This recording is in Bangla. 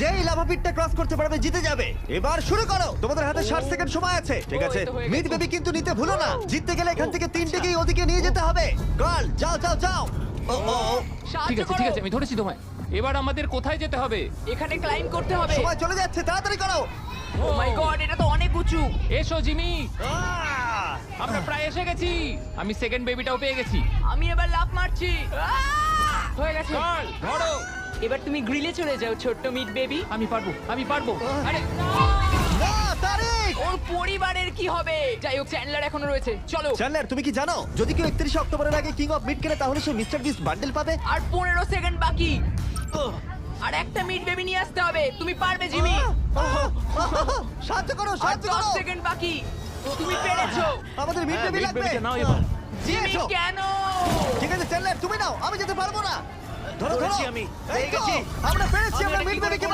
যেই লাভা পিটটা ক্রস করতে পারবে জিতে যাবে। এবার শুরু করো, তোমাদের হাতে 60 সেকেন্ড সময় আছে। ঠিক আছে, এই তো হয়ে মিড গেছে। বেবি কিন্তু নিতে ভুলো না। জিততে গেলে এখান থেকে তিনটেকেই ওদিকে নিয়ে যেতে হবে। গার্ল যাও যাও যাও। ও ও ও, ঠিক আছে ঠিক আছে, আমি ধরেছি তোমায়। এবার আমাদের কোথায় যেতে হবে? এখানে ক্লাইম্ব করতে হবে। সময় চলে যাচ্ছে, তাড়াতাড়ি করো। ও মাই গড, এটা তো অনেক উঁচু। এসো জিমি, আহ! আমরা প্রায় এসে গেছি। আমি সেকেন্ড বেবিটাও পেয়ে গেছি। আমি এবার লাফ মারছি। হয়ে গেছে। চল ধরো। এবার তুমি গ্রিলে চলে যাও, ছোট্ট মিট বেবি। আমি পারবো, আমি পারবো। আরে না, তারিক! ওর পরিবারের কি হবে? যাই হোক, চ্যান্ডলার এখনো রয়েছে। চলো। চ্যান্ডলার, তুমি কি জানো যদি কেউ 31 অক্টোবরের আগে কিং অফ মিড কেনে তাহলে সে মিস্টার বিস্ট বান্ডেল পাবে? আর 15 সেকেন্ড বাকি। আর একটা মিট বেবি নিয়ে আসতে হবে। তুমি পারবে জিমি। সাহায্য করো, আর সাহায্য 10 করো। সেকেন্ড বাকি। তুমি পেরেছো। আমাদের মিড বেবি লাগবে। নাও এবার। জিমি এসো। কেন? ঠিক আছে চ্যান্ডলার, তুমি নাও, আমি যেতে পারবো না। ধরো ধরো, ধরেছি আমি, এই পেয়ে তো, গেছি। আমরা পেরেছি, আমি আমরা এটা মিড কি করে বেবিকে করলাম?